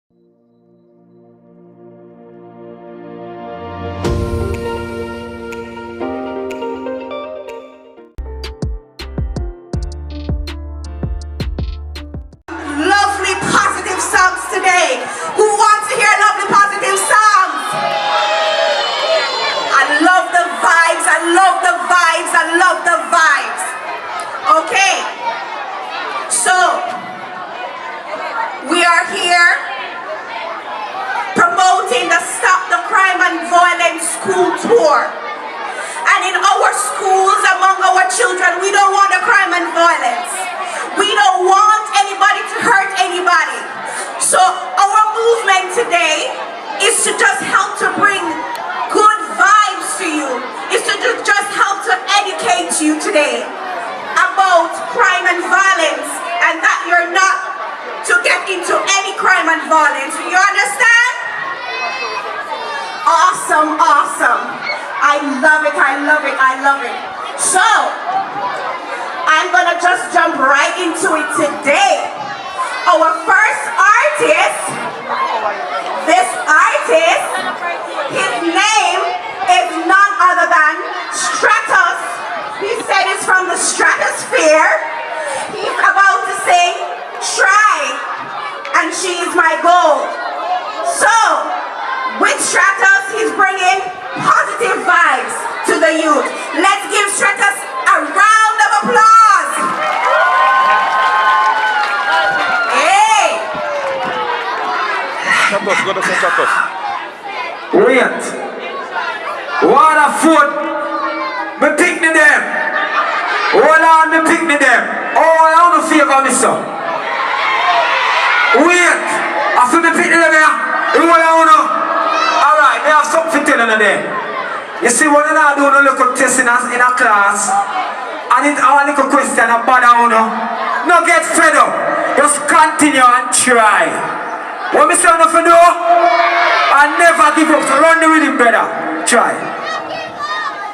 Lovely positive songs today. Who wants to hear lovely positive songs? I love the vibes, I love the vibes, I love the vibes. Okay, so we are here promoting the Stop the Crime and Violence school tour. And in our schools, among our children, we don't want the crime and violence. We don't want anybody to hurt anybody. So our movement today is to just help to bring good vibes to you. Is to just help to educate you today about crime and violence, and that you're not to get into any crime and violence. You understand? Awesome, awesome. I love it, I love it, I love it. So, I'm gonna just jump right into it today. Our first artist, this artist, his name is none other than Stratus. He said it's from the stratosphere. He's about to sing Try, and She Is My Goal. So, with Stratus, he's bringing positive vibes to the youth. Let's give Stratus a round of applause. Hey! Stratus, go to Stratus. Wait. What a food. Me picnic them. Hold on, me picnic them. Oh, I want to favor me, sir. Wait. After me picnic them here, hold on. Alright, they have something to tell you there. You see, when you do a little test in a class, and it's a little question about no get fed up. Just continue and try. What me say enough to do? And never give up. So run the rhythm, brother. Try.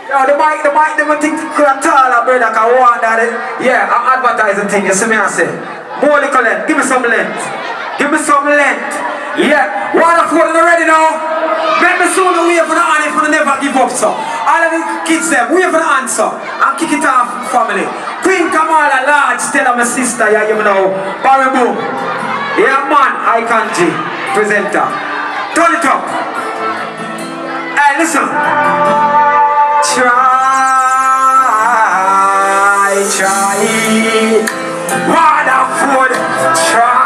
Yo, the mic, they will think you could tell a brother can want that. Yeah, I'm advertising thing. You see me I say. More little length. Give me some length. Give me some length. Yeah. Waterford, are ready now? Make me soon wait for the honey for the never give up, so. All of the kids there, wait for the answer. And kick it off, family. Queen Kamala Large, tell her my sister, yeah, you know. Barry Boom. Yeah, man, I can't G. Presenter. Turn it up. Hey, listen. Try. Waterford, try.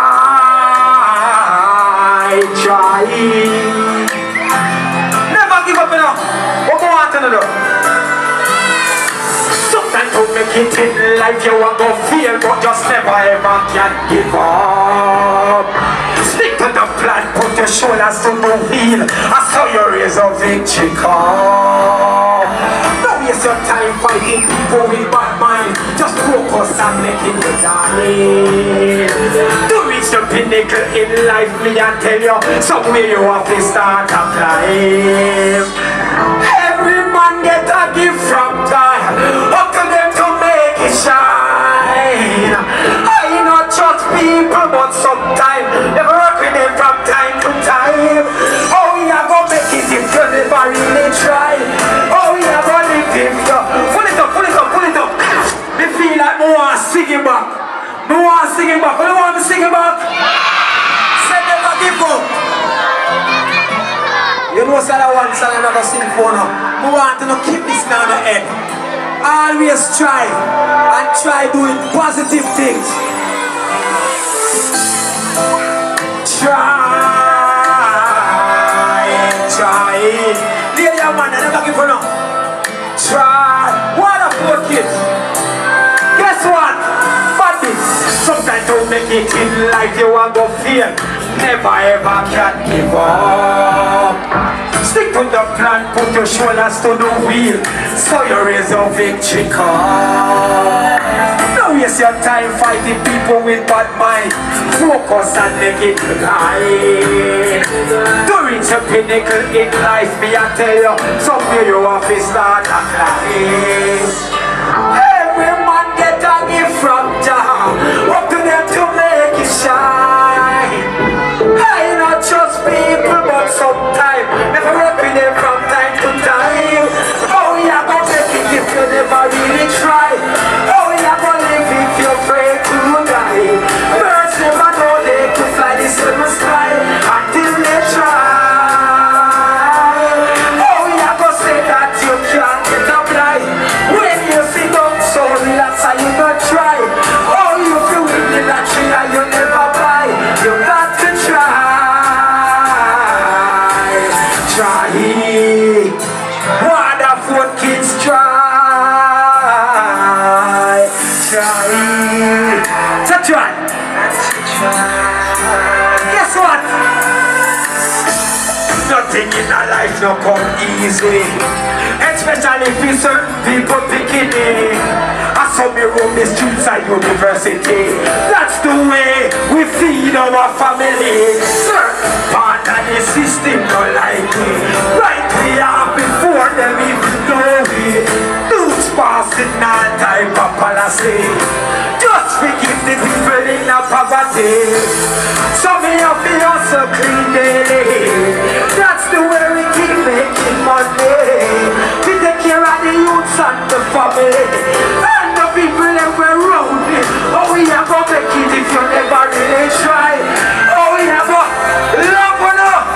Never give up enough. What more want to do? Sometimes to make it in life you want to feel, but just never ever can give up. Stick to the plan, put your shoulders to the wheel. I saw you raise a victory call. Don't waste your time fighting people with bad mind. Just focus on making the darling. To reach the pinnacle in life, me and tell you, somewhere you have to start a climb. Every man get a gift from God, up to them to make it shine. I not trust people, but sometimes they work with them from time to time. Oh, we are gonna make it if you never really try. Oh, we are gonna live if you pull it up, pull it up, pull it up. Me feel like me want to sing it back. Me want to sing it back. What do you want me to sing it back? Say never give up. You know say that one song I'm not gonna sing for now. We want to keep this down the head. Always try and try doing positive things. Try. Lady and man, I never give up now. Try. What a poor kids. Guess what? Badness. Sometimes to make it in life you want to feel. Never ever can give up. Stick to the plan, put your shoulders to the wheel, so you raise your victory call. Don't waste your time fighting people with bad mind. Focus and make it right. To reach a pinnacle in life, me I tell you, somewhere you have to start a climb. Every man get a gift from Jah, up to them to make it shine. I not no come easy. Especially for certain people picking it. I saw me roam the streets at university. That's the way we feed our family. Certain part of the system don't like me. Right we are before them even know it. Dudes passing all type of policy. Just forgive the people in the poverty. So me have to hustle clean daily. That's the way we keep making money. We take care of the youths and the family. And the people that were around me. Oh, we have to make it if you never really try. Oh, we have to love enough.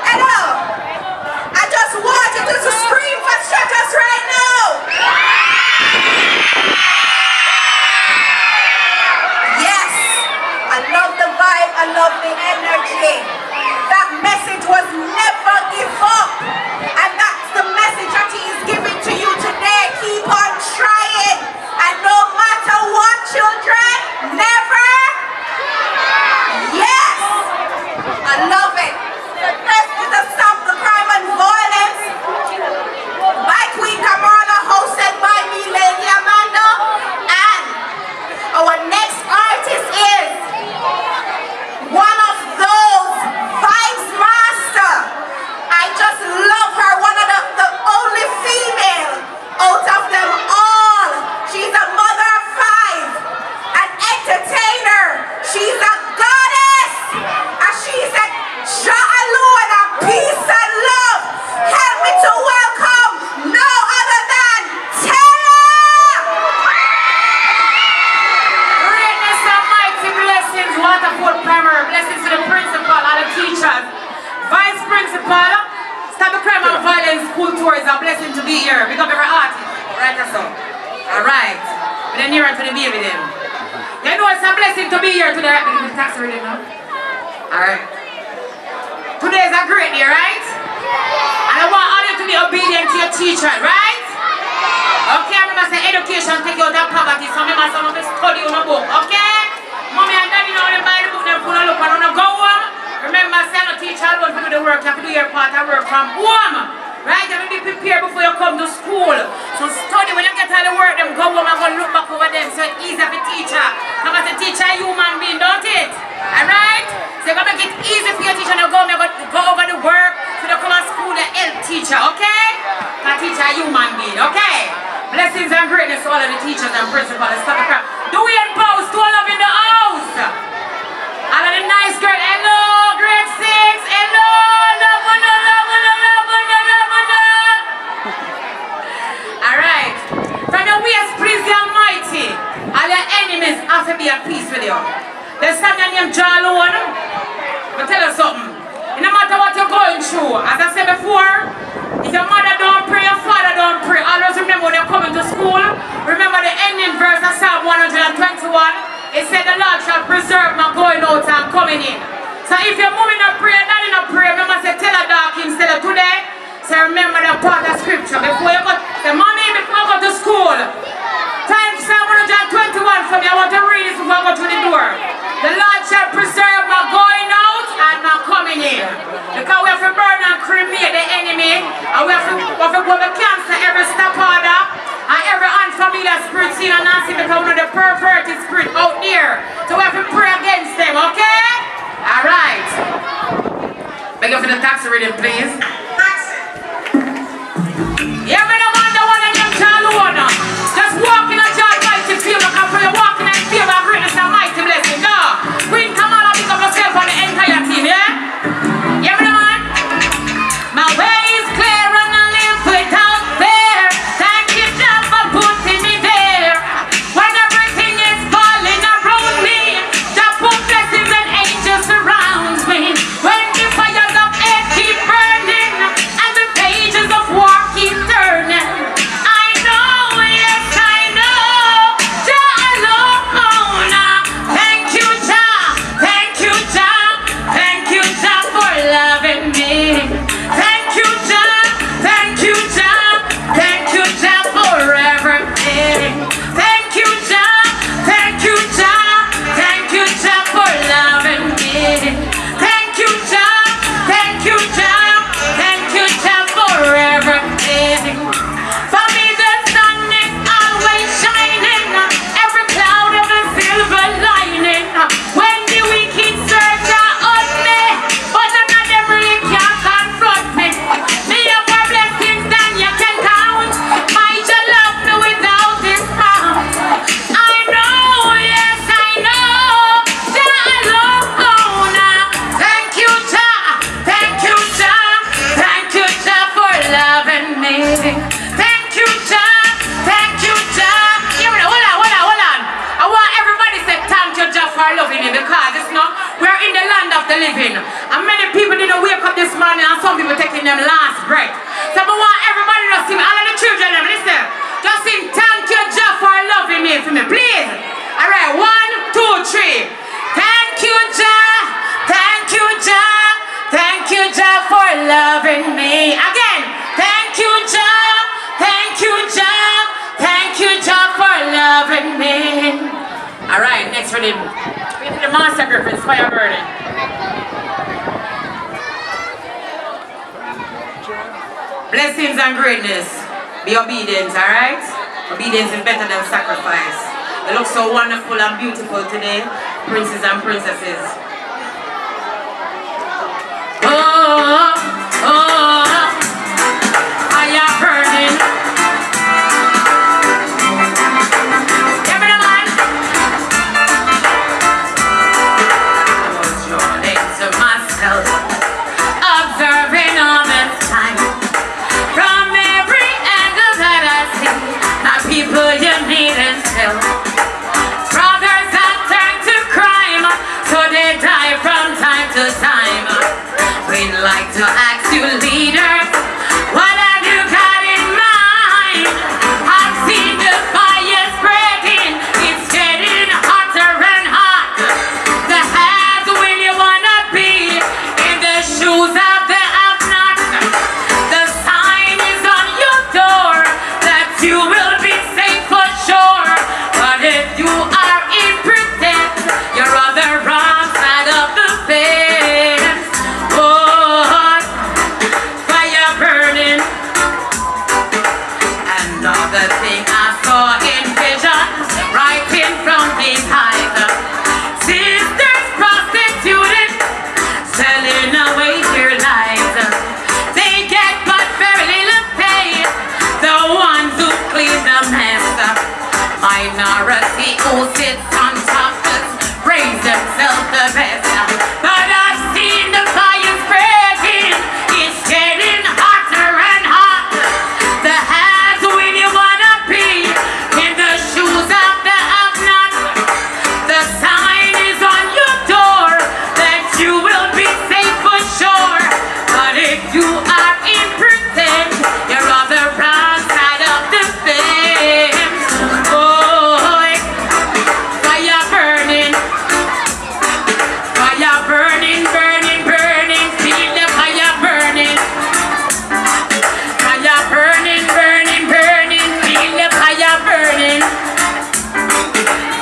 Hello. I just want you to scream for struggles right now. Yes. I love the vibe. I love the energy. That message was never give up. And that's the message that he is giving to you today. Keep on trying. And no matter what, children, never. Yes. I love it. The first is to stop the crime and violence by Queen Kamala, hosted by me, Lady Amanda. And our next artist is one of those vibes master. I just love her. One of the only female out of them all. She's a mother of 5, an entertainer. She's a goddess. And she's a Jah alone and peace and love. Help me to welcome no other than Taylor. Greatness and mighty blessings, wonderful primer, blessings to the principal and the teachers. Vice principal, Stop the Crime and Violence School Tour is a blessing to be here. Become every artist. Right or so? Alright. But then nearer to the baby then. You know it's a blessing to be here today. The tax reading now. Alright. Today is a great day, right? And I want all you to be obedient to your teacher, right? Okay, I remember say education take you out of poverty, so I must study on a book, okay? Mommy and daddy know they buy the book, they put a look and go home. Remember, say no teacher alone for the work, you have to do your part of work from home. Right? You have to be prepared before you come to school. So study when you get all the work, them go home and go look back over them. So it's easy for the teacher. Because the teacher a human being, don't it? Alright? So you're going to make it easy for your teacher to go over the work. So you come to school and help teacher, okay? Because teacher a human being, okay? Blessings and greatness to all of the teachers and principals. Stop the crap. Do we impose to all of in the house? All of the nice girl. Hello, grade 6. Hello, love, alright. From the ways, please the Almighty. All your enemies have to be at peace with you. There's something named Jah alone. But tell us something. No matter what you're going through, as I said before, if your mother don't pray, your father don't pray, always remember when you're coming to school. Remember the ending verse of Psalm 121. It said the Lord shall preserve my going out and coming in. So if your mommy not pray, daddy not pray, remember say tell a dark instead of today. So remember that part of scripture. Before you go, say mommy, before I go to school, time Psalm 121 for me, I want to read this before I go to the door. The Lord shall preserve my going out and my coming in. Because we have to burn and cremate the enemy. And we have to go to cancel every step order and every unfamiliar spirit seen and not seen because one of the perverted spirit out there. So we have to pray against them, okay? Alright. Beg you for the taxi reading, please. Yeah, we don't want the one of them child alone. Just walk in a joy mighty feel like I'm for you walking and feel of greatness and mighty blessing. No. Queen Kamala, pick up yourself on the entire team, yeah? Yeah, we don't want. My way is clear and I live without fear. Thank you, Jah, for putting me there. When everything is falling around me, Jah put blessings and angels surround me. When the fires of hate keep burning, Alright, next rhythm. We have the Master Griffins, Fire Burning. Blessings and greatness. Be obedient, alright? Obedience is better than sacrifice. You look so wonderful and beautiful today, princes and princesses. Oh, oh, fire burning. Everyone, I was yawning to myself, observing all this time. From every angle that I see, my people you need and still. Brothers that turn to crime, so they die from time to time. We'd like to ask you leaders, what have you got in mind? I've seen the fire spreading, it's getting hotter and hot. The hands where you wanna be, in the shoes of the have-not. The sign is on your door, that you will be safe for sure. But if you are in pretend, you're on the wrong side of the fence. Oh, fire burning. Another thing I saw in vision, right in front of his eyes. Sisters prostituted, selling away their lives. They get but very little pay, the ones who clean the mess. Minority who sits on top just raise themselves the best. But I've seen the fire spreading, it's getting hotter and hot. The hands when you wanna be, in the shoes of the have-not. The sign is on your door, that you will be safe for sure. But if you are in pretend, you're on the wrong side of the fence. Oh, fire burning. Fire burning, burning, burning. Feel the fire burning. Fire burning, burning, burning. Feel the fire burning.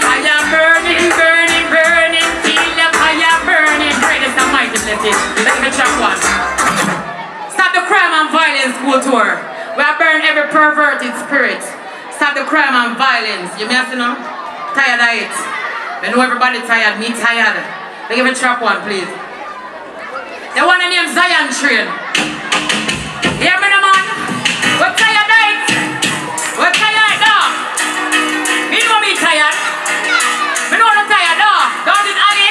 Fire burning, burning, burning. Feel the fire burning. Greatest and mighty blessed. Let me track one. Stop the crime and violence school tour. We have burned every perverted spirit. Stop the crime and violence. You may have to know? Tired of it. I know everybody tired. Me tired. Let me give a track one, please. The one named Zion Train. Hear me, no man? We're tired of it. We're tired, dog. Me know me tired. Me know I'm tired, dog. Don't it, Ali?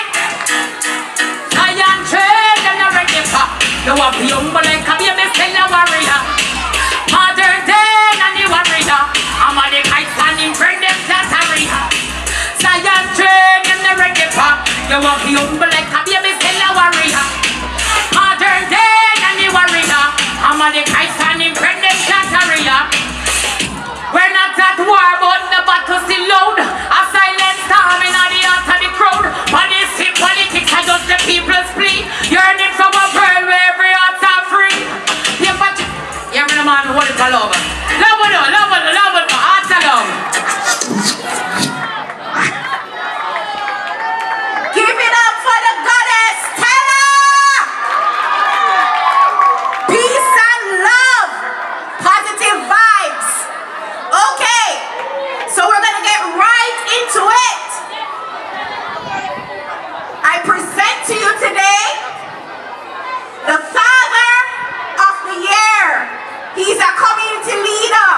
Zion Train, them not ready for. You want to be humble like a baby, still a warrior. Modern day, and the warrior. I'm on the kite standing, bring them to Taria. Zion Train, them not ready for. You want to be humble like a baby, still a warrior. Modern day, and the warrior. I'm on the kite standing, bring them to Taria. We're not at war, but the battle still loud. A silent storm in the heart of the crowd. Policy, politics, are just the people's plea. Yearning from a world where every heart's are free. Yeah, but yeah, me no man, what is the love? Love it, love it, love it, hearts are love. Give it up for the goddess, Stella! Peace and love. Positive vibes. Okay, so we're gonna get right into it. I present to you today the father of the year. He's a community leader.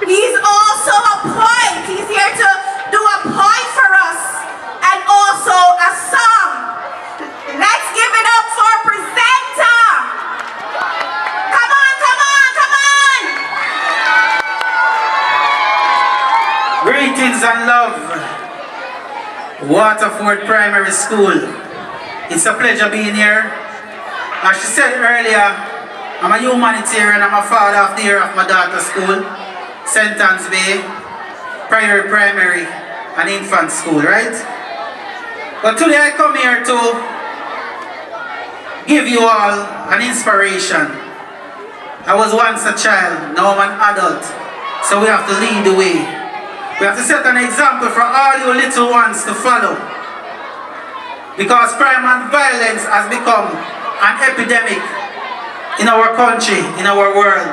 He's also a poet. He's here to do a poem for us and also a song. Let's give it up for presenter. Come on, come on, come on. Greetings and love, Waterford Primary School. It's a pleasure being here. As she said earlier, I'm a humanitarian. I'm a father of the year of my daughter's school, St. Anne's Bay, Priory Primary and Infant School, right? But today I come here to give you all an inspiration. I was once a child, now I'm an adult, so we have to lead the way. We We have to set an example for all you little ones to follow. Because crime and violence has become an epidemic in our country, in our world.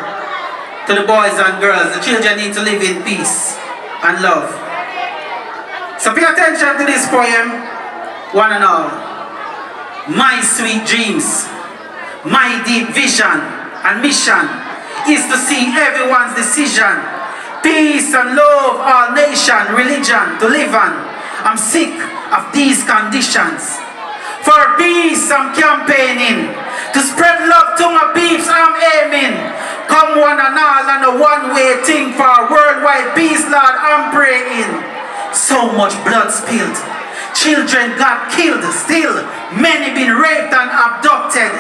To the boys and girls, the children need to live in peace and love. So pay attention to this poem, one and all. My sweet dreams, my deep vision and mission is to see everyone's decision. Peace and love, all nation, religion to live on. I'm sick of these conditions. For peace I'm campaigning. To spread love to my peeps I'm aiming. Come one and all on a one-way thing for worldwide peace, Lord, I'm praying. So much blood spilled. Children got killed still. Many been raped and abducted.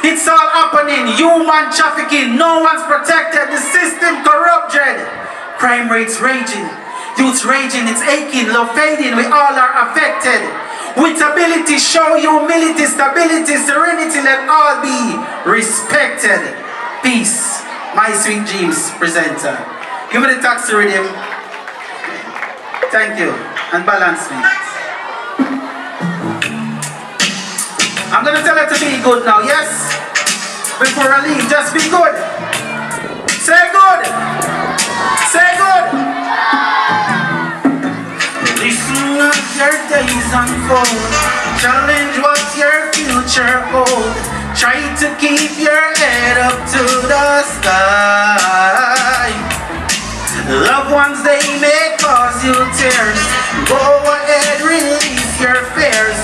It's all happening. Human trafficking. No one's protected. The system corrupted. Crime rates raging. Youth raging. It's aching. Love fading. We all are affected. With ability, show humility, stability, serenity. Let all be respected. Peace. My sweet dreams presenter. Give me the taxi rhythm. Thank you. And balance me. I'm gonna tell her to be good now, yes? Before I leave, just be good. Say good. Say good. Listen as your days unfold. Challenge what your future holds. Try to keep your head up to the sky. Loved ones, they may cause you tears. Go ahead, release your fears.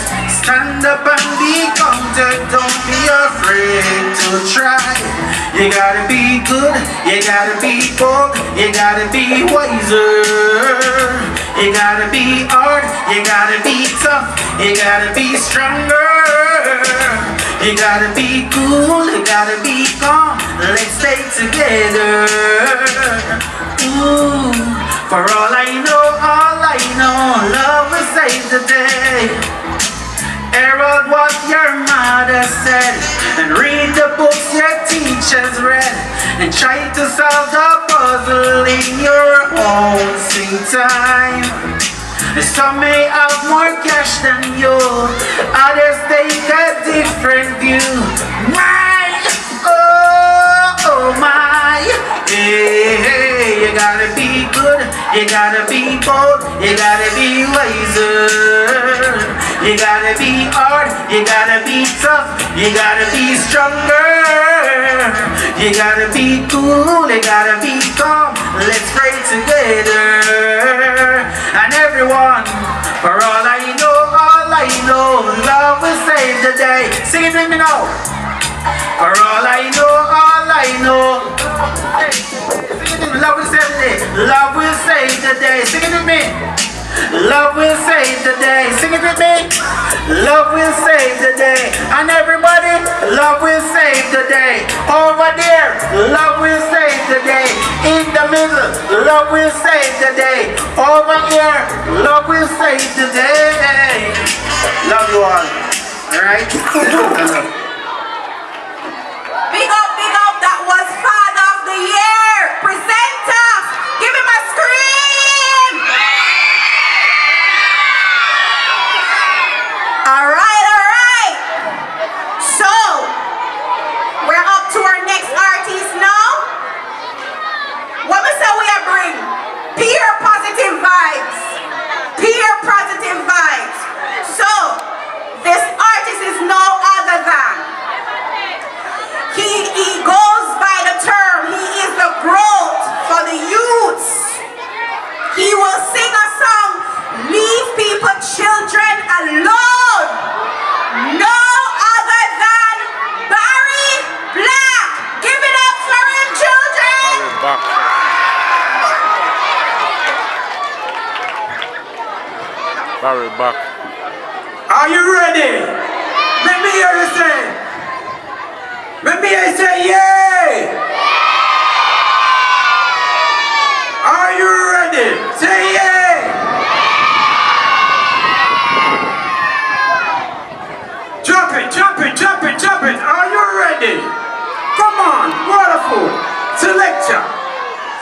Stand up and be counted. Don't be afraid to try. You gotta be good, you gotta be bold, you gotta be wiser. You gotta be hard, you gotta be tough, you gotta be stronger. You gotta be cool, you gotta be calm. Let's stay together. Ooh, for all I know, love will save the day. Herald what your mother said, and read the books your teachers read, and try to solve the puzzle in your own sweet time. Some may have more cash than you, others take a different view. My, oh my, hey, you gotta be good, you gotta be bold, you gotta be wiser. You gotta be hard, you gotta be tough, you gotta be stronger. You gotta be cool, you gotta be calm. Let's pray together. And everyone, for all I know, love will save the day. Sing it with me now. For all I know, sing it with me. Love will save the day. Love will save the day. Sing it with me. Love will save the day. Sing it with me. Love will save the day. And everybody, love will save the day. Over there, love will save the day. In the middle, love will save the day. Over here, love will save the day. Love you all. Alright? Big up, that was Father of the Year. Presenter. Give him a scream. Alright. So, we're up to our next artist now. What we say we are bring? Peer positive vibes. Peer positive vibes. So, this artist is no other than, he goes by the term, he is the growth for the youths. He will sing a song, leave people, children alone. No other than Barry Black. Give it up for him, children. Barry back. Are you ready? Let me hear you say. Let me hear you say, yay! Are you ready? Say yay! Jump it. Are you ready? Come on, wonderful. Selector.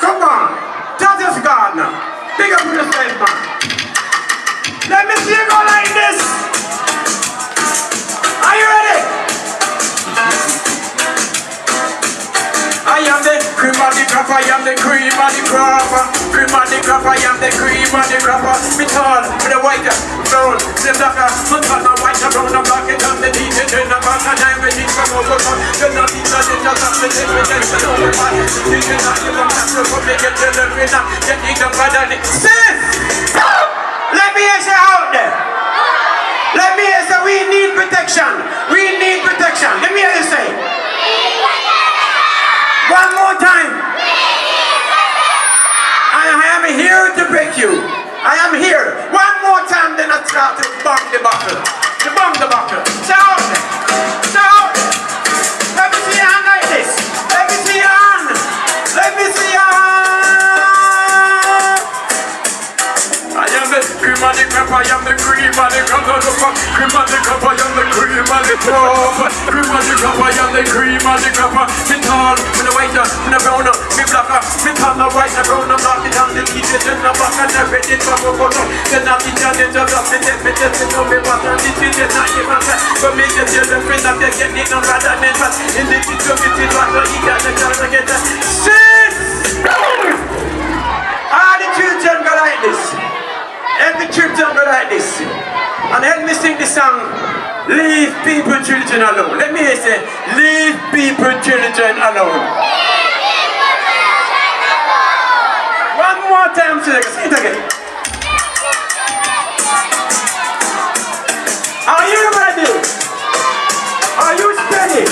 Come on. Tatis Gardner. Big up yourself. yourself, man. Let me see you go like this. Are you ready? I am the cream of the crop, I am the cream of the crop. Cream of the crop, I am the cream of the crop. Me tall, with the white, brown, the blacker. Me tall, the white, brown, the black. It on the teeth, it in the back. And I'm ready for more. You're not in the little of the temptation of the body. You cannot even have to come and get to the winner. Getting the bad and it says, let me hear you out there. Let me hear you say, we need protection. We need protection. Let me hear you say. One more time. I am here to break you. I am here. One more time, then I start to bang the buckle. To bang the buckle. Shout. Shout. Let me see your hand like this. Let me see your hand. Let me see your hand. I am the cream of the crop. I am the cream of the crop. Cream of the crop. I am the cream of the crop. Cream of the crop. I am the cream of the crop. Me tall, me the white, me the brown, me blacker. Me tall, the white, the brown, the black. It on the teeth, it in the back, and the red, it from the bottom. Then I think that it's just me, me know me what and this is not even fair. But me just tell the friend that they get it on rather than fast. In the teeth, so it is what you got to get that. Shit! All the children go like this. Every children go like this. And help me sing the song, Leave People, Children Alone. Let me hear you say, Leave People, Children Alone. One more time, so sing it again. Are you ready? Are you steady?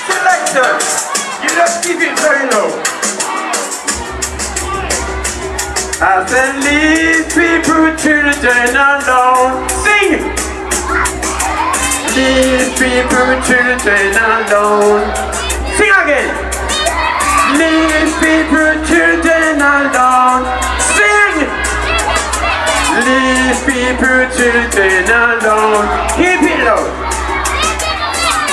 Selector, you just keep it very low. I said, leave people, children alone. Sing! Leave people, children alone. Sing again. Leave people, children alone. Sing! Leave people, children alone. Keep it low.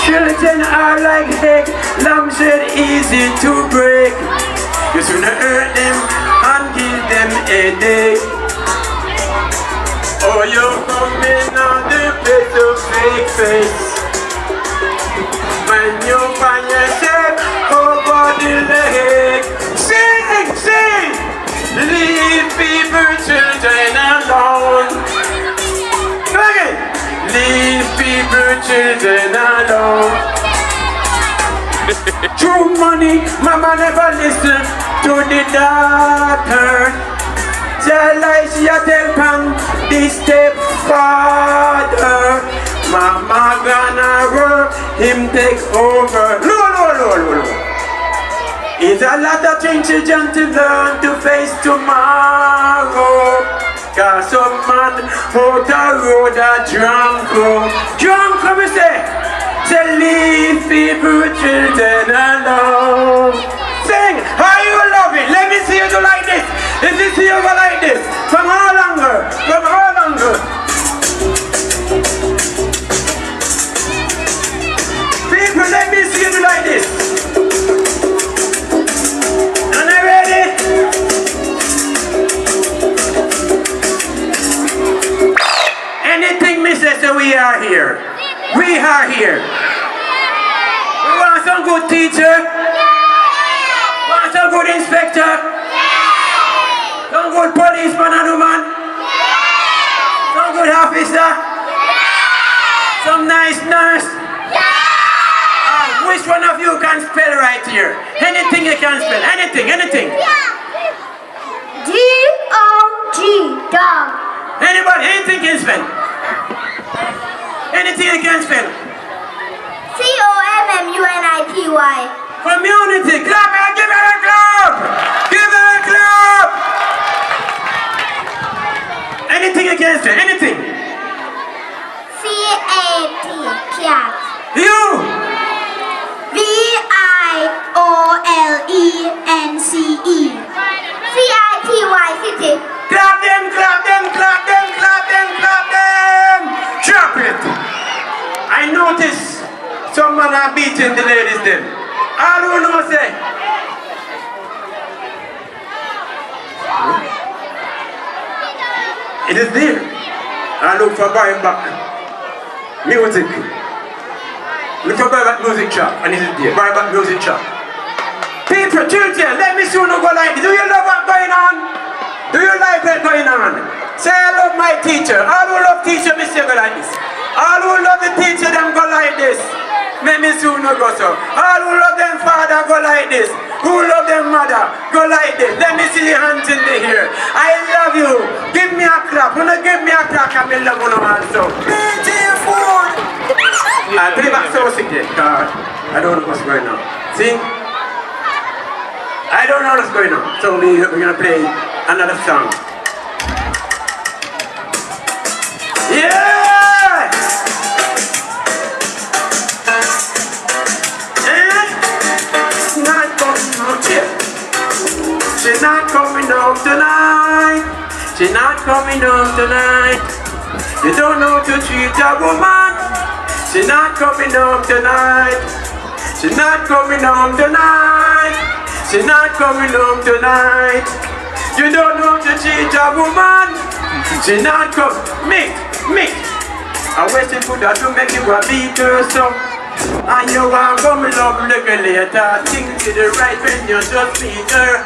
Children are like egg, lambs are easy to break. You sooner hurt them and give them a day. Oh, you're coming on the place to fake face. When you find yourself over the leg. Sing, sing! Leave people, children alone. Again. Leave people, children alone. True money, mama never listen to the daughter. Tell Elisha tell Pam the stepfather. Mama gonna work, him take over. Low. It's a lot of things children to learn to face tomorrow. Cause some man out the road a drunk. Drunk, come and say. Say leave people, children alone. Sing, how you love it? Let me see you do like this. Let me see you go like this. From all longer, from all longer. People, let me see you do like this. Are you ready? Anything me says, so we are here. We are here. We want some good teacher. Want some good inspector. Some good policeman and woman. Some good officer. Some nice nurse. Which one of you can spell right here? Anything you can spell. Anything. D-O-G, dog. Anybody, anything can spell. Anything you can spell. C-O-M-M-U-N-I-T-Y. Community. Clap and give her a clap. Give her a clap. Anything you can spell. Anything. C-A-T, cat. You. V-I-O-L-E-N-C-E. C-I-T-Y, city. Clap them. Drop it. I notice some man are beating the ladies them. All who know say. It is there. I look for buying back music. Look for buying back music shop, and it is there. Buy back music shop. People, children, let me see you go like this. Do you love what's going on? Do you like what's going on? Say I love my teacher. All who love teacher, me say go like this. All who love the teacher, them go like this. Let me see you go so. All who love them father, go like this. Who love them mother, go like this. Let me see your hands in the air. I love you. Give me a clap. When you give me a clap, I love you also. Beautiful. I play back so sick there, God. I don't know what's going on. See? I don't know what's going on. So we're gonna play another song. Yeah! Not coming home here. She's not coming home tonight. She's not coming home tonight. You don't know to treat a woman. She's not coming home tonight. She's not coming home tonight. She's not coming home tonight. You don't know to treat a woman. She's not coming. Me. I wish you could have to make you a beat her so. And you want come love regulator. Think to the right when you just beat her.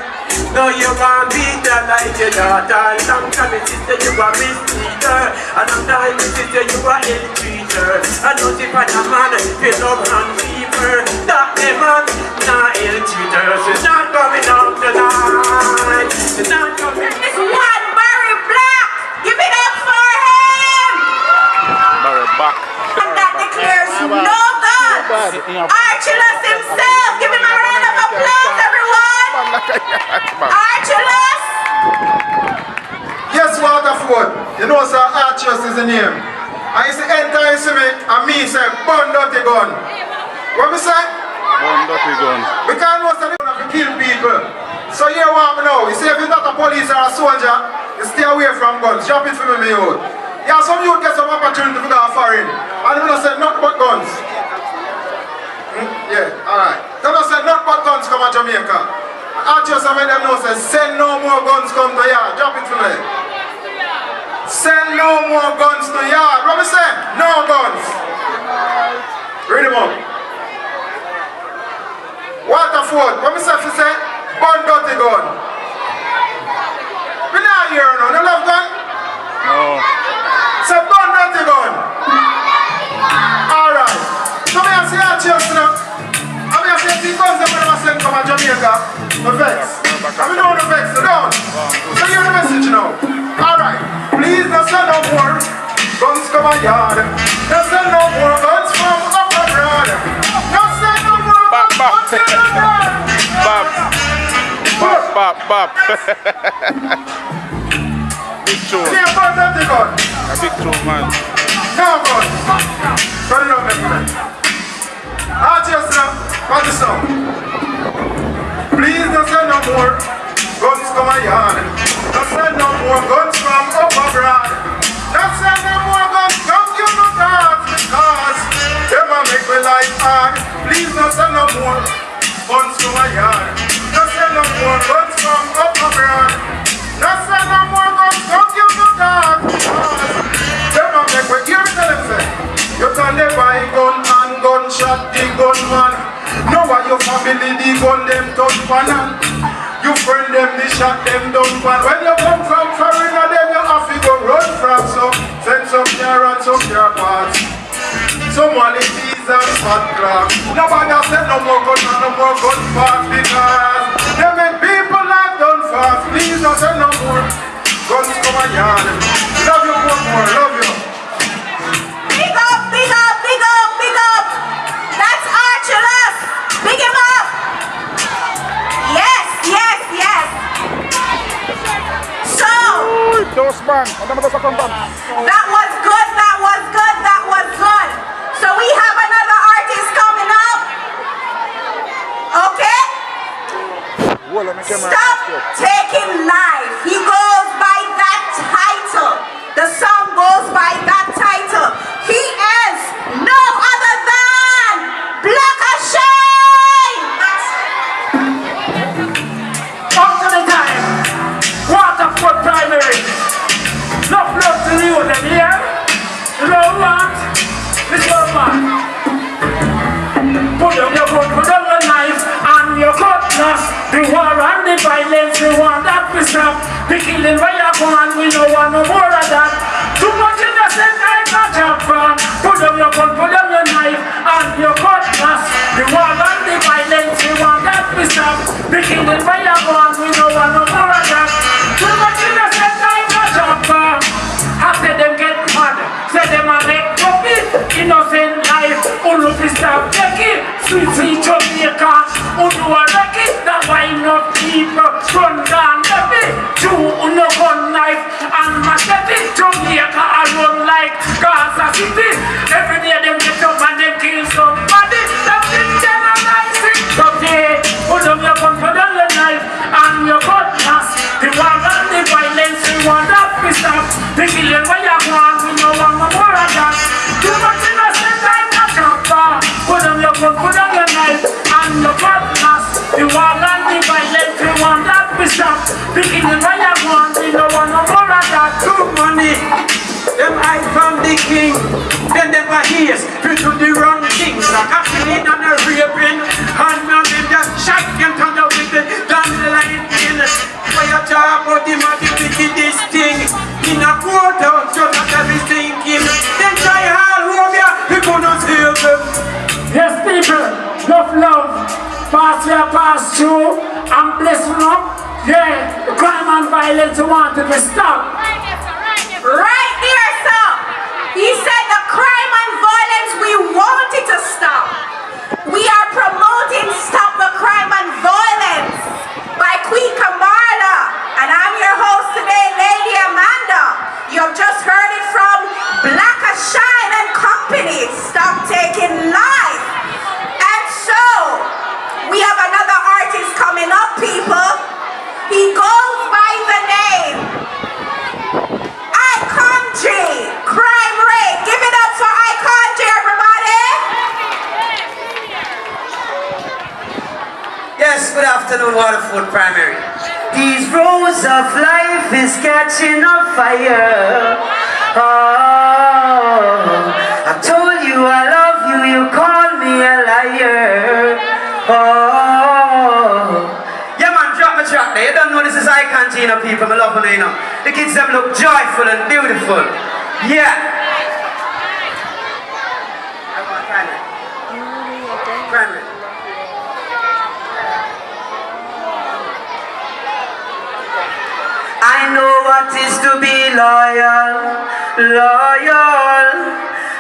No, you want beat her like your daughter. Long time it sister you a mistreat her. And long time it sister you a ill-treat her. I know if I a man you love and keep her. That the man not ill-treat her. She's not coming out tonight. She's not coming. It's one Barry Black. Give it up for him. Barry back. And that declares no God. Archelaus himself. Give him a round of applause, everyone. Archelaus. Yes, Waterford. You know, sir, Archelaus is the name. And you see, enter you see me, and me say, burn dirty gun. What me say? One dirty gun. Because I know some people have to kill people. So you want me now. You see, if you're not a police or a soldier, you stay away from guns. Drop it for me, youth. Yeah, some youth get some opportunity to go foreign. And they don't say nothing but guns. Yeah, alright. They don't say nothing but guns come to Jamaica. I just made them know, say, send no more guns come to yard. Drop it for me. Send no more guns to yard. What me say? No guns. Read them up. Waterford. What me say if you say? Burn dirty gun. We not hear no. No love gun? No. Say burn dirty gun. Alright. So me have say Archelaus now. I mean I say the guns that I send come to Jamaica. No vex. I mean no vex. So don't. So hear the message now. Alright. Please don't send no more guns come a yard. Don't send no more guns from up abroad. Don't send no more guns from abroad. Bop. Big tune. See a burn dirty gun. A big tune, man. No guns. Turn it up, everyone. Archelaus now. What's the song? Please don't send no more guns come a yard. Don't send no more guns from up abroad. Don't send no more guns, don't give no dogs because them a make me life hard. Please don't send no more guns to my yard. Don't send no more guns from up abroad. Don't send no more guns, don't give no dogs because them a make me hear me tell them say you can never buy gun and gunshot the gunman. Know why your family the gun them touch pan. You friend them, they shot them down. But when you come from foreigner, then you have to go run from. So send some care and some care parts. Someone is these and fat clocks. Nobody has said no more gun and no more gun parts because they make people life done fast. Please don't send no more guns come a yard. Love you more, love you. Big up, big up, big up, big up. That's Archelaus. Big him up. Yes. So, Those man. that was good. So we have another artist coming up. Okay? Stop Taking Life. He goes by that title. The song goes by that title. He is no other than Black Shine. Up to the time. Waterford Primary. No The killing where you go and we don't want no more of that. Too much innocent life not job from. Put down your gun, put down your knife, and your cutlass. The war and the violence, we want that to stop. The killing where you go and we don't want no more of that. Too much innocent life not job from. After them get mad, say them a make profit. Innocent life, all of this stuff take it. Sweet Jamaica, who do a record. That's why enough people run down the bit. Two no gun knife and machete. Jamaica a run like Gaza City. Every day them get up and them kill somebody. Them been generalizing. Okay, put up your gun, put on your knife and your cutlass. The war and the violence, we want that to stop. The killing where you want, we no want no more of that. Too much innocent life not jumper. Put on your gun, put on your knife and your cutlass. The war and the violence, we want that to stop. The killing where you want, we no want no more of that. Too money, them hide from the king. They never hears, we do the wrong things. Like a killing and a raping. And now them just shot them turn out with the dandelion in. Why you talk about the wickedest thing? In a courthouse, so that everything thinking. Then try all over, we gonna save them. Yes, people, love, pass here, pass through, and bless them up. Yeah, the crime and violence you want to be stopped. Right there, sir. He said the crime and violence, we want it to stop. We are promoting Stop the Crime and Violence by Queen Kamala. And I'm your host today, Lady Amanda. You have just heard it from Black Shine and Company. Stop taking life. And so, we have another artist coming up, people. He goes by the name Icon J, Crime Rate. Give it up for Icon J, everybody. Yes, good afternoon, Waterford Primary. These roads of life is catching on fire. Oh, I told you I love you, you call me a liar. Oh, yeah man, drop my track there. You don't know this is Icon G, you know, people, I love them, you know. The kids them look joyful and beautiful. Yeah. I want primary. Primary. I know what is to be loyal.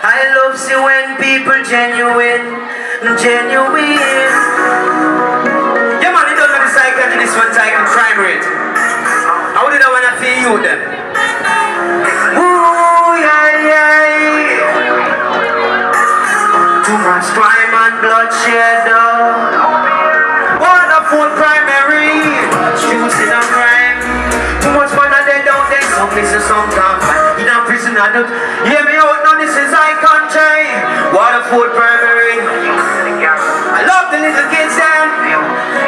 I love see when people genuine. Yeah man, you don't know the cycle to this one cycle crime rate. How did I wanna feel you then? Ooh, yeah. Too much crime and bloodshed. Waterford Primary, shooting and crime. Too much fun and they don't take some places, some can't find. In a prison, I don't hear me out now, this is Icon J. Waterford Primary. I love the little kids them.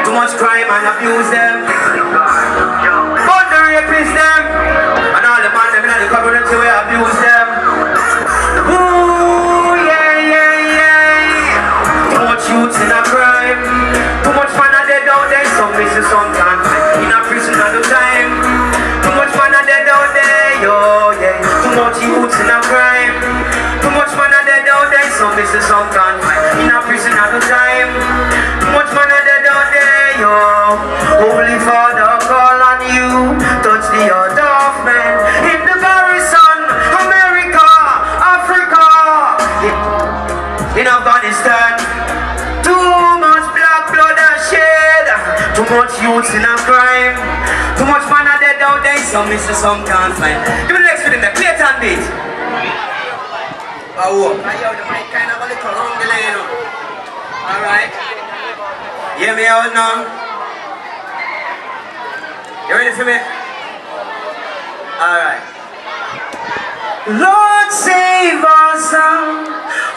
Too much crime and abuse them. But the rapists them. And all the man them in the community we abuse them. Ooh, yeah. Too much youths in a crime. Too much fun and they don't take some places, some can't find. In a prison all the time. Too much fun and they don't take, oh yeah. Too much youths in a crime. Too much fun and they don't take some places, some can't find. In a prison all the time. Too much fun and they don't take, oh. Holy Father, call on you. Touch the heart of men. In the garrison, America, Africa. In Afghanistan. Too much black blood and shed. Too much youths in a crime. Too much man are dead out there. Some miss some can't find. Give me the next rhythm, the Clayton beat. Oh, I hear the mic kind of a little wrong delay, you know. Alright. Hear me out now. You ready for me? Alright. Lord save us,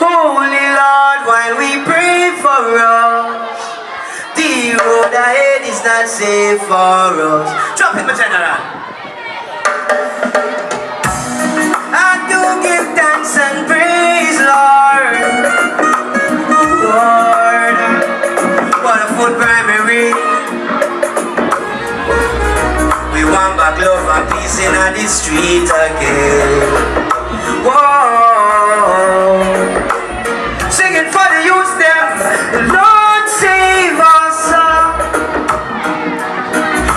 Holy Lord, while we pray for us. The road ahead is not safe for us. Drop it, my general. I do give thanks and praise, Lord. Waterford Primary. We want back love love and peace in the street again. Whoa. Singing for the youth them. Lord save us.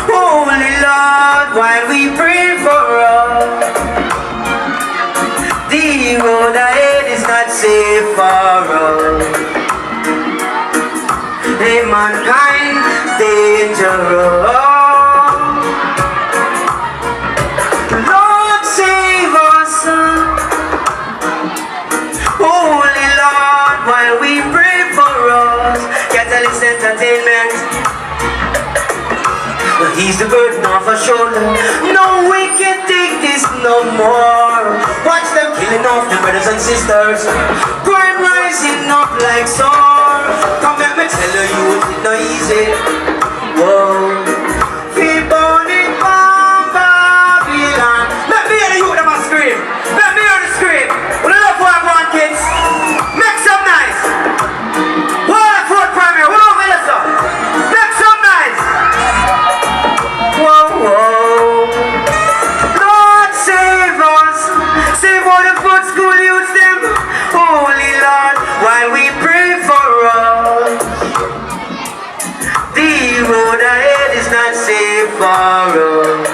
Holy Lord, while we pray for us. The road ahead is not safe for us. Hey, mankind, dangerous. Lord save us. Holy Lord, while we pray for us. Catalyst Entertainment. He's the burden off our shoulder. No, we can't take this no more. Watch them killing off the brothers and sisters. Crime rising up like sword. Come let me tell you, it's not easy. Whoa. We born in Babylon. Let me hear the youth them a scream. Let me hear the scream. We love what I want, kids. Make some noise. Waterford Primary. We love it, sir. Make some noise. Whoa, whoa. Lord save us. Save all the food school youths them. Holy Lord, while we pray for us. The road ahead is not safe for us.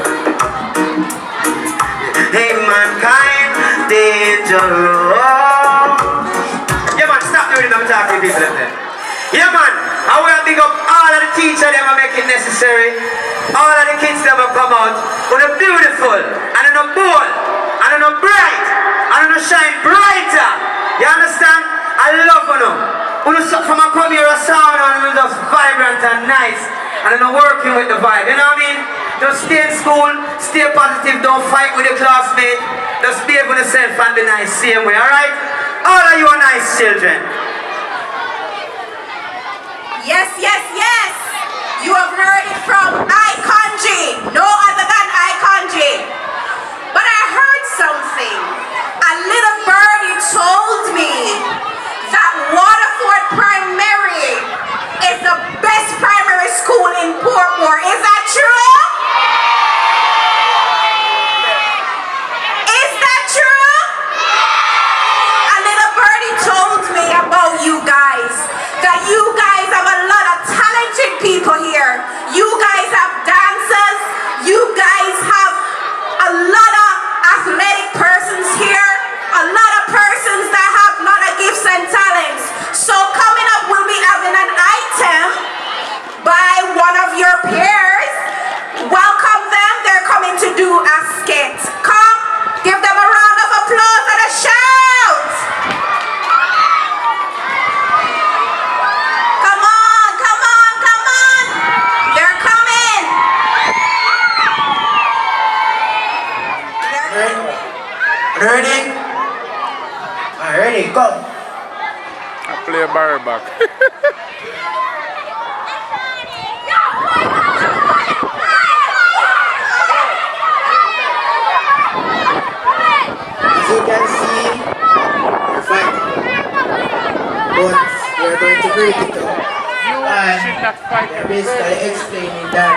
Hey, mankind, dangerous. Yeah, man, stop doing it. I'm talking to people. Yeah, man, I want to pick up all of the teachers that will make it necessary. All of the kids that will come out. But they're beautiful, and they're bold, and they're bright, and they're shine brighter. You understand? I love them. When you from a come here, a sound, and they're just vibrant and nice, and they're working with the vibe. You know what I mean? Just stay in school, stay positive, don't fight with your classmate. Just behave with yourself and be nice same way, alright? All of you are nice children. Yes, yes, yes. You have heard it from Iconji, no other than Iconji. But I heard something. A little birdie told me that Waterford Primary is the best primary school in Portmore. Is that true? Is that true? A little birdie told me about you guys. That you guys have a lot of talented people here. You guys have dancers. You guys have a lot of athletic persons here. A lot of persons that have a lot of gifts and talents. So coming up, we'll be having an item by one of your peers. Welcome them. They're coming to do a skit. Come, give them a round of applause and a shout. Come on, come on, come on. They're coming. Ready? Ready, go. I play a bar back. As you can see, we're fighting. But we're going to break it up. And they're basically explaining that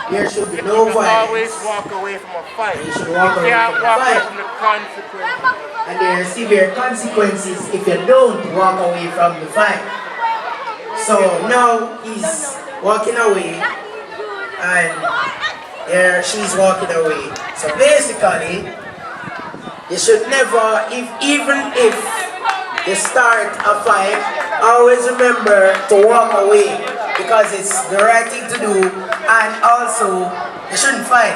there should be no violence. Always walk away from a fight. You should walk away Can't from walk a away fight. from the consequences. And there are severe consequences if you don't walk away from the fight. So now he's walking away and there she's walking away. So basically, you should never, even if you start a fight, always remember to walk away because it's the right thing to do, and also you shouldn't fight.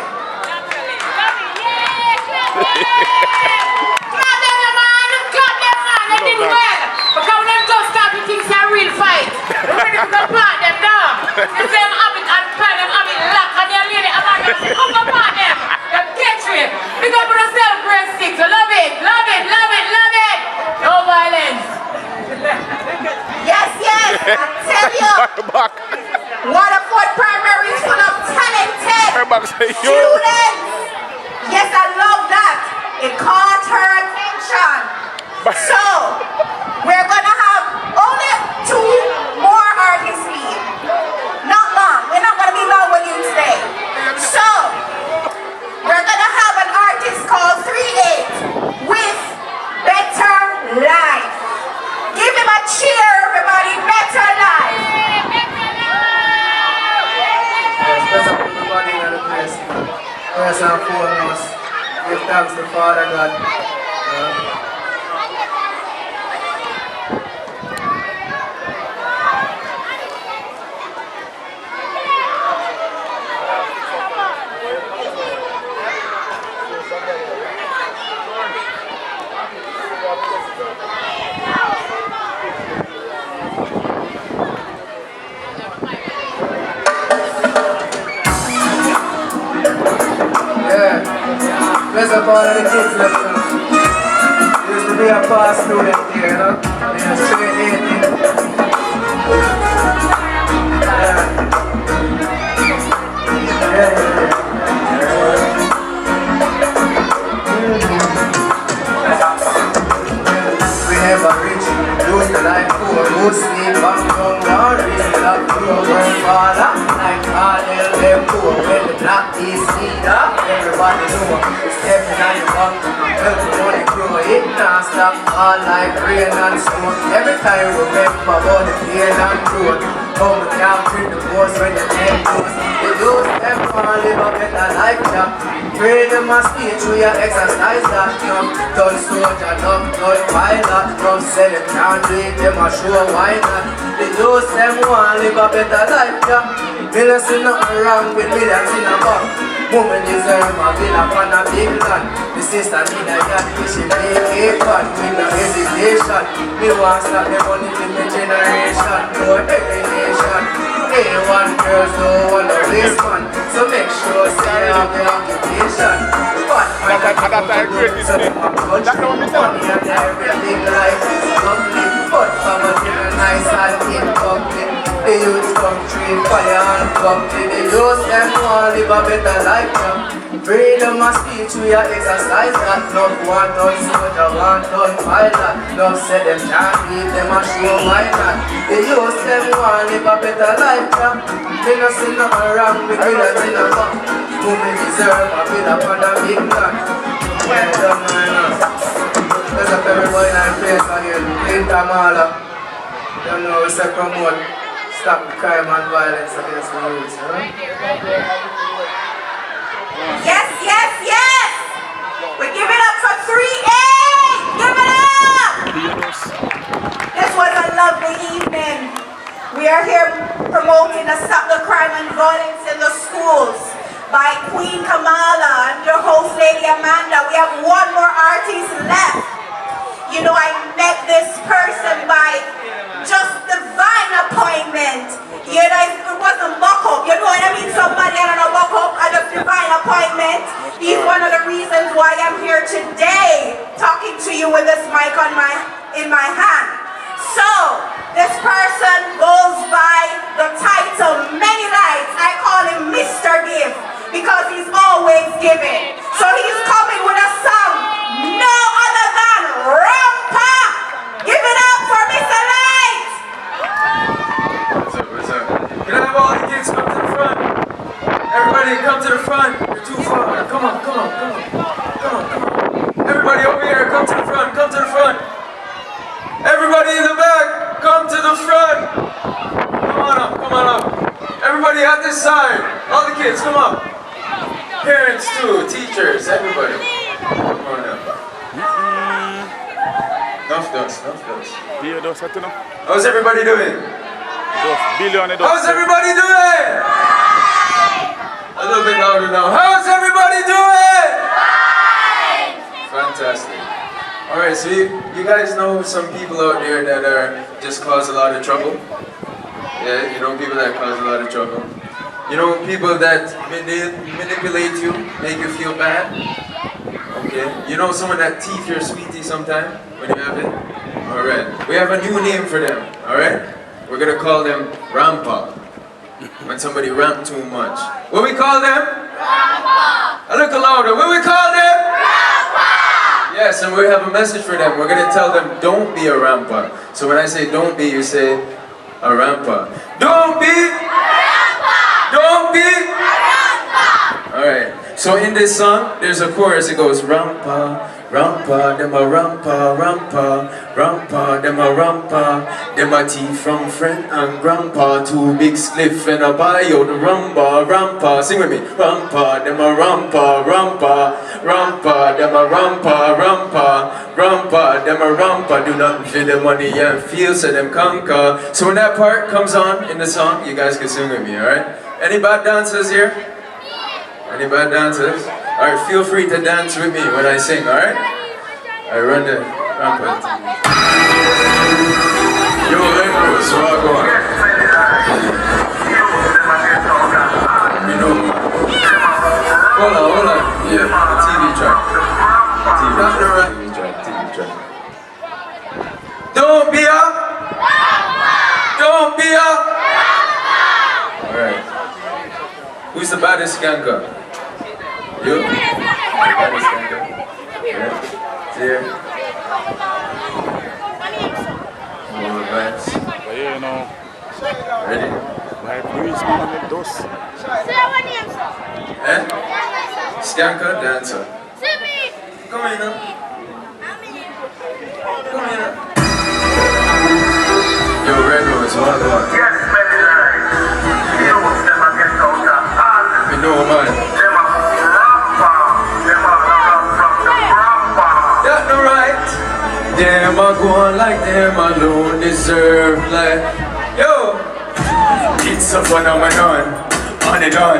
They did well. Because when them just start to think it's a real fight. We're ready to go part them down. They say I'm having and plan them having luck and they're lady about them. Come upon them. Them get you. Pick up on yourself, grade 6. Love it, love it, love it, love it. No violence. Yes, yes, I tell you. Waterford Primary is full of talented students. Yes, I love that. It caught her attention. So, we're gonna have only 2 more artists leave. Not long. We're not gonna be long with you today. So, we must give thanks to Father God. Bless up all of the kids left now. Used to be a past student here, you know? Yeah, straight 18. We never reach, lose the life poor, lose sleep, back down, worry, love you, one father, like all them poor, when the black is leader, everybody know, stepping on the bump, help the money grow, it not stop, all like rain and snow, every time we remember about the pain and growth, how we can't treat the boss when the name goes, the youth, them all live a better life, yeah. Pray them a speech, we a exercise that, done soldier, done pilot, done sell it, can't do it, them a show why not. The youth them want live a better life, yeah. Me no see nothing wrong with millions in a bank. Woman deserve a villa on a big land. The sister need a yacht, she make a fun with no hesitation. Me want stop the money to my generation, no alienation. A1 girls don't want to waste man, so make sure say you have the occupation. But I agree with this thing. That's what we done. Money and everything life is lovely, but family are nice and in public. The youth country, fire and country. The youth them want live a better life now. Freedom of speech, we are exercise that. Love one done soldier, one done pilot. Love said them can't beat them and show why not. The youth them want live a better life now. They no see nothing wrong with millions in a bank. Women deserve a bit upon a big land. Well done, man. There's a everybody in our place again. Clean Tamala. You know, we say promote. Stop the crime and violence against the youth, huh? Yes, yes, yes! We give it up for 3A! Give it up! This was a lovely evening. We are here promoting the Stop the Crime and Violence in the Schools by Queen Kamala and your host, Lady Amanda. We have one more artist left. You know, I met this person by just divine appointment. You know, it wasn't buck up. You know what I mean? Somebody I don't know buck up at a divine appointment. He's one of the reasons why I'm here today talking to you with this mic in my hand. So, this person goes by the title Many Lights. I call him Mr. Give because he's always giving. So he's coming with a song, no other than Rampa. Give it up for Mr. Light. What's up? Can I have all the kids come to the front? Everybody come to the front. You're too far. Come on, come on, come on. Come on, come on. Everybody over here, come to the front. Come to the front. Everybody in the back, come to the front. Come on up, come on up. Everybody at this side. All the kids, come up. Parents too, teachers, everybody. Come on up. Enough dust, enough dust. How's everybody doing? How's everybody doing? A little bit louder now. How's everybody doing? Fantastic. Alright, so you guys know some people out there that are just cause a lot of trouble? Yeah, you know people that cause a lot of trouble. You know people that manipulate you, make you feel bad? Okay. You know someone that teeth your sweetie sometime when you have it? Alright. We have a new name for them, alright? We're gonna call them Rampa. When somebody ramp too much. What we call them? Rampa. A little louder. What we call them? Rampa. Yes, and we have a message for them. We're gonna tell them, don't be a rampa. So when I say don't be, you say a rampa. Don't be a rampa. Don't be a rampa. Alright. So in this song, there's a chorus. It goes rampa, Rampa, them a rampa, rampa, rampa, them a rampa. Them a tea from friend and grandpa. Two big spliff and a bio, the rampa, rampa. Sing with me. Rampa, them a rampa, rampa, rampa, them a rampa, rampa, rampa, them a rampa. Do nothing for the money and feel so them conquer. So when that part comes on in the song, you guys can sing with me, alright? Any bad dancers here? Any bad dancers? Alright, feel free to dance with me when I sing, alright? I run the rampant. Yo, Lengos, so I go on. You know, hold on. Yeah, TV track. TV track. Don't be up! Don't be up! Alright. Who's the baddest skanker? You? Baddest skanker? Yeah. Here. More advance. But yeah, you know, Ready? my police man make those. Eh? Skanker, dancer. Come here now. Come here now. Yo, Red Rose, hold on. Yes, very nice. You will never get out of hand. You know, man. Them a rapper. Them a rap from the rapper. That's no right. Them a go on like them alone deserve like. Yo! It's a phenomenon. On and on.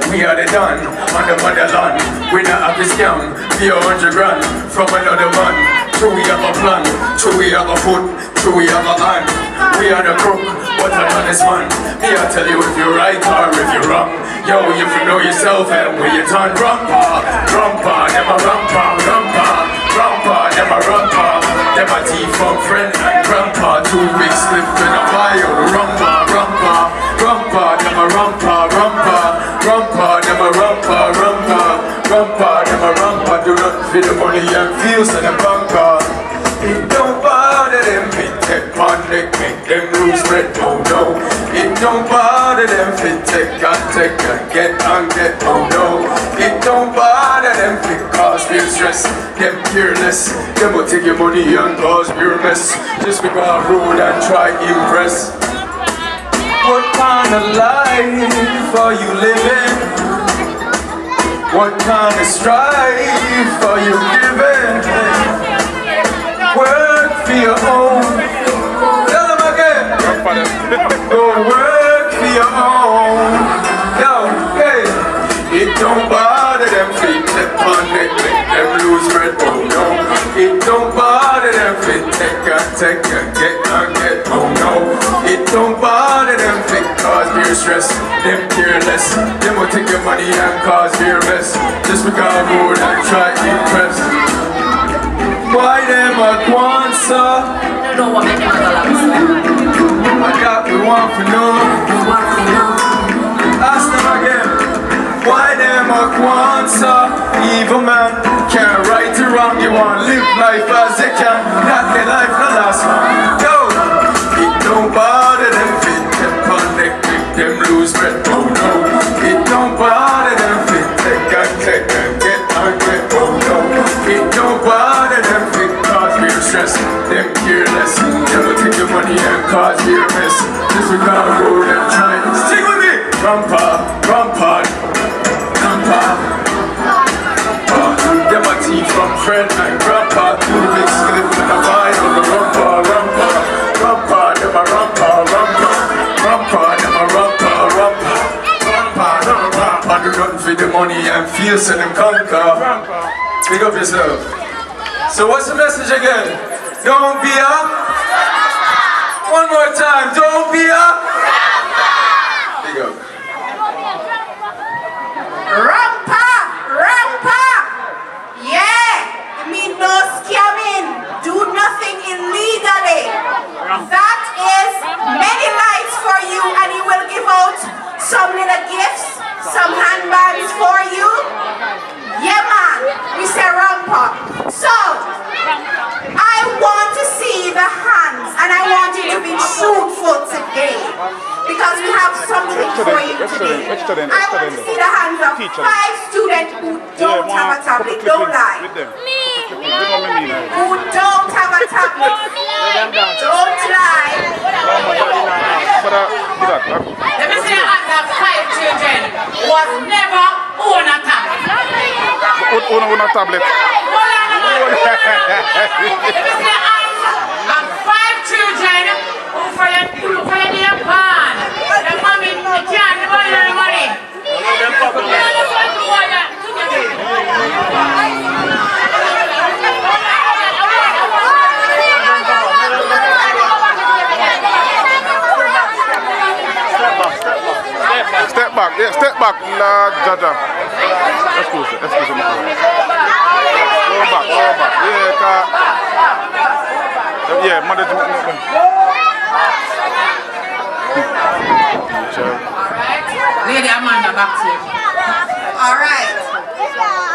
We are the done. On the motherland. We not have to scam. Be 100 grand from another man. True we have a plan. True we have a foot. True we have a hand. We are the crook. But an honest man. Me I tell you if you're right or if you're wrong. Yo, if you know yourself and where you turn. Rampa. Rampa. Them a rampa. Rampa. Rampa. Them a rampa. Them a tea from friend and grandpa. Two big slip in a bio. Rampa. Rampa. Rampa. Them a rampa. Rampa. Rampa. Them a rampa. Rampa. Rampa. Them a rampa. Do not for the money and feel so them banker. It don't bother them, it take on neck, make them lose red, oh no. It don't bother them, it take and get, oh no. It don't bother them, because we're stressed, them careless. Them will take your money and cause your mess, just because rude and try impress. What kind of life are you living? What kind of strife are you giving? Work for your own. Tell them again. Go work for your own. Yo, hey. It don't bother them feet, tip on neck, make them lose red, oh no. It don't bother them feet, take and get, oh no. It don't bother them feet, cause beer stress, them careless. Them will take your money and cause beer mess, just because rude and try to impress. Why them a Kwanzaa? No one make them I got the one for no. Ask them again. Why them a Kwanzaa? Evil man can't right or wrong. You want live life as they can. Not their life no last long. Yo, it don't bother them fit. Them on neck make them lose breath. Oh no, it don't bother them fit. Take and get, oh no. It don't bother them fit. Cause we're stressed. Them careless. Them will take your money and cause we're mess. Just because road and trying. Stick with me. Rampa, rampa, rampa. Them a tea from friend and grandpa. Two big slip and a vine on the rampa, rampa, rampa. Them a rampa, rampa, rampa. Them a rampa, rampa, rampa, rampa. Do nothing for the money and feel so them conquer. Pick up yourself. So what's the message again? Don't be a. One more time. Don't be a. Pick up. Rampa! Rampa! Yeah! It means no scamming. Do nothing illegally. That is many lights for you, and he will give out some little gifts, some handbags for you. Yeah, man. We say Rampa. So, I want to see the hands, and I want you to be truthful today, because we have something for you today. I want to see the hands of 5 students who don't have a tablet. Don't lie. Me. tablets. Don't lie. Let me say I have 5 children was never own a tablet. Own a tablet. Let me say I have 5 children who for your dear pan. The mommy can't buy your money. Step back, yeah, step back, la Jaja. Excuse me. Go back, yeah, mother. Lady Amanda, back to you. All right.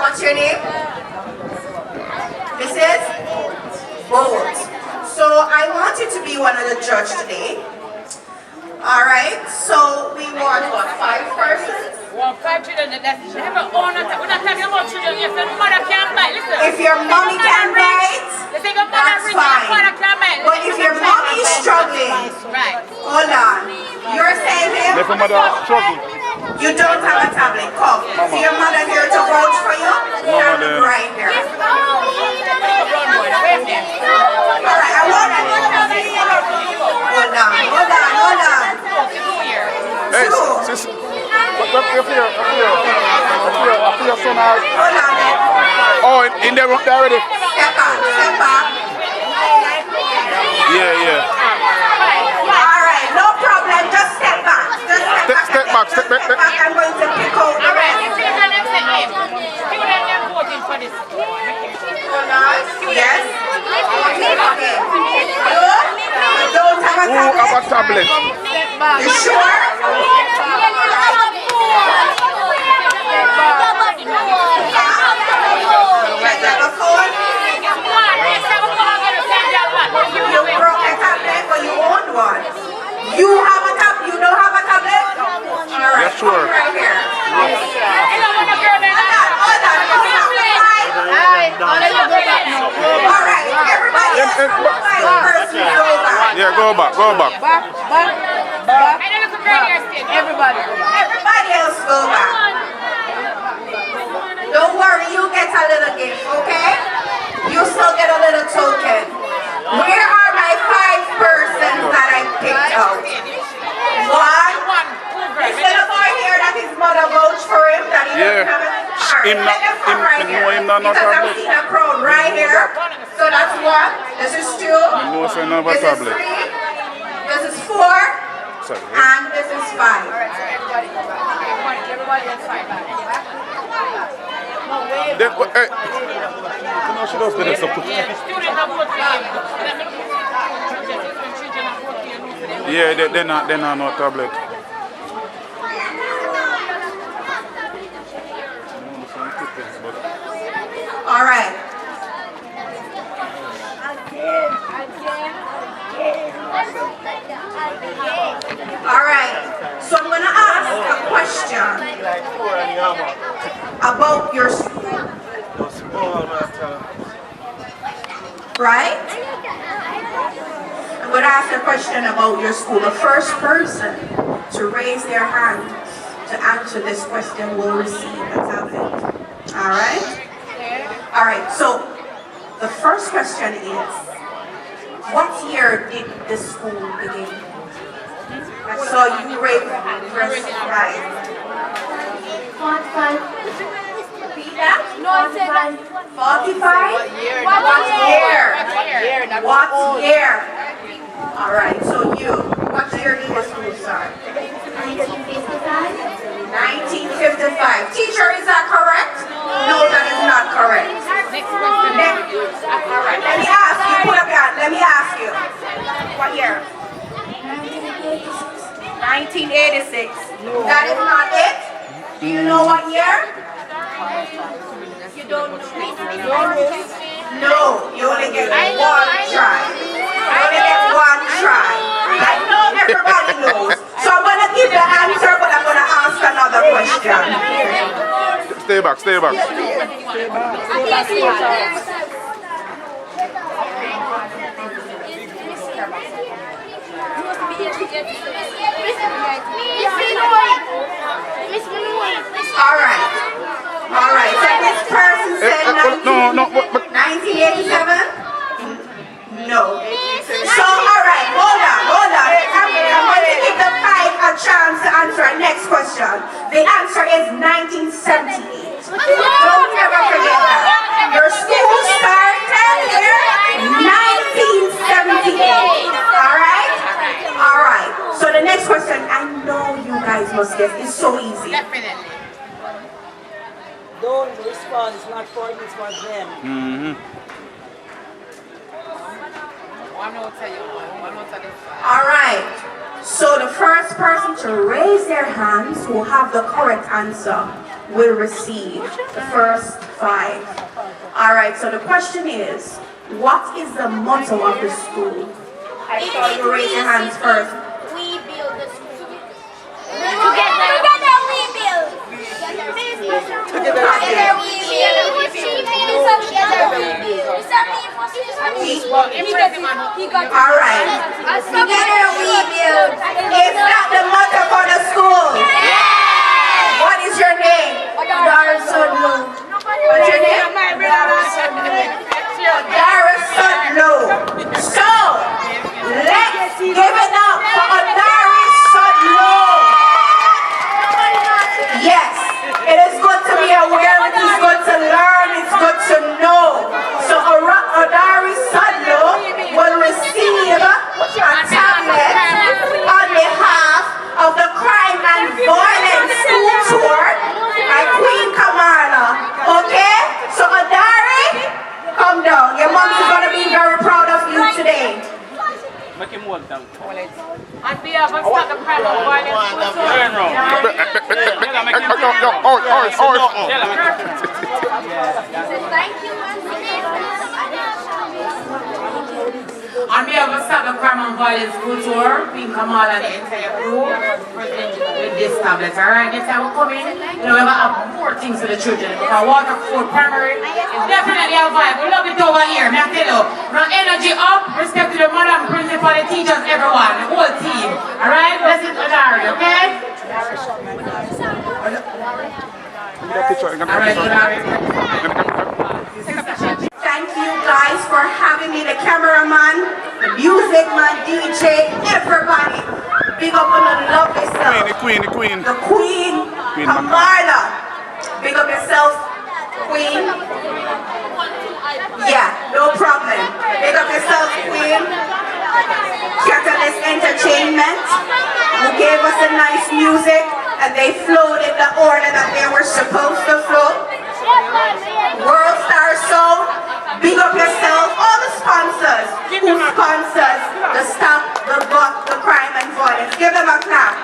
What's your name? This is Bolt. So I want you to be one of the judge today. All right. So we want what, 5 persons? Well, 5 children that never own a tablet. We're not talking about children if your mother can't buy. Listen. If your mommy can buy it, that's fine. But if your mommy is struggling, Right. hold on. You're saying him? Let your mother struggle. You don't have a tablet. Come. Is your mother here to vouch for you? Mama Stand then. right here. All right. I want to. Hold on. Hey, Two. sis, up here, son. Hold on then. Oh, in there already? Step back. Yeah. All right, no problem. Just step back. Step back. I'm going to pick out the rest. Hold on. Yes. Okay. You don't have a Who tablet? have a tablet? You sure? You broke a tablet, but you owned one. You have a tablet? You don't have a tablet? All right. Yeah, sure. Come right here. All right. Everybody else, Yeah, go back. Everybody else go back. Don't worry, you get a little gift, okay? You still get a little token. Where are my 5 persons that I picked out? One. Is little boy here that his mother vouched for him? That he doesn't have it? All right, let them come right here. Because I'm seeing a crowd right here. So that's 1. This is 2. This is 3. This is 4. And this is 5. Hey, you know she does this. Yeah, they're not no tablet. All right. All right. So I'm going to ask a question about your school. Right? I'm going to ask a question about your school. The first person to raise their hand to answer this question will receive a tablet. All right? All right, so the first question is, what year did the school begin? I saw you raise first right. 45. Repeat that? No, I said 45? What year? All right, so what year did the school start? 1955. 1955. Teacher, is that correct? No, that is not correct. All right, let me ask you, put up your hand. Let me ask you. What year? 1986. That is not it? Do you know what year? You don't know. No, you only get 1 try. You only get 1 try. I know everybody knows. So I'm going to give the answer, but I'm going to ask another question. Stay back. Alright. Alright. So this person said No, 1987? No. So, alright, hold on. I'm going to give the 5 a chance to answer our next question. The answer is 1978. Don't ever forget that. Your school started here 1978. Alright? Alright. So the next question, I know you guys must guess, it's so easy. Definitely. Don't respond, it's not for you, it's for them. One more tell you, one more tell you. Alright, so the first person to raise their hands who have the correct answer will receive the first 5. Alright, so the question is, what is the motto of the school? I saw you raise your hands first. We build the school. Together we build. Together we build. Together we build. Alright, together we build. Is that the motto for the school? What is your name? Darasodlo. What's your name? Darasodlo. So, let's give it up for Darasodlo. Yes, it is good to be aware, it is good to learn, it's good to know. So Odari Sadlo will receive a tablet on behalf of the Crime and Violence School Tour by Queen Kamala. Okay? So Odari, come down. Your mom is going to be very proud of you today. On behalf of the Crime and Violence School Tour. Thank you once again. On behalf of the Crime and Violence School Tour, Queen Kamala and the entire crew present with this tablet. Alright, next time we come in, we have more things for the children. Because Waterford Primary is definitely a vibe. We love it over here. I tell you, now energy up, respect to the madam, principal, the teachers, everyone, the whole team. Alright, let's hit Odari, okay? Thank you guys for having me, the cameraman, the music man, DJ, everybody. Big up on the lovely self. The queen. The Queen Kamala. Big up yourself, Queen. Yeah, no problem. Big up yourself, Queen. Catalyst Entertainment, who gave us the nice music, and they flowed in the order that they were supposed to flow. World Star Soul, big up yourself. All the sponsors who sponsors the Stop the Buck, the Crime and Violence. Give them a clap.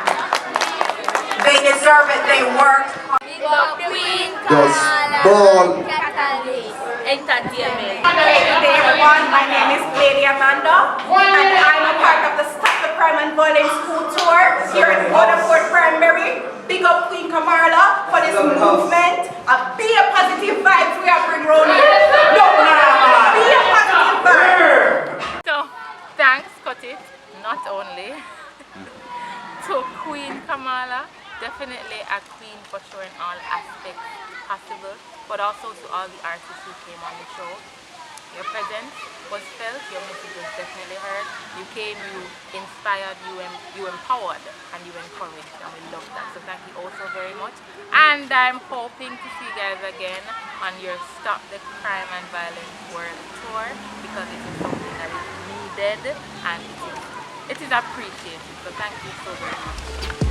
They deserve it. They work. Big up Queen Just Kamala. ball. Catalyst Entertainment. Good day, everyone. My name is Lady Amanda, and I'm a part of the Stop the Crime and Violence School Tour here at Waterford Primary. Big up Queen Kamala for this movement. Be a positive vibes we are bringing around here. No, be a positive vibe. So, thanks, Scotty, not only to Queen Kamala, definitely a queen for sure in all aspects possible, but also to all the artists who came on the show. Your presence was felt, your message was definitely heard. You came, you inspired, you empowered, and you encouraged, and we love that. So thank you also very much. And I'm hoping to see you guys again on your Stop the Crime and Violence World Tour, because it is something that is needed and it is appreciated. So thank you so very much.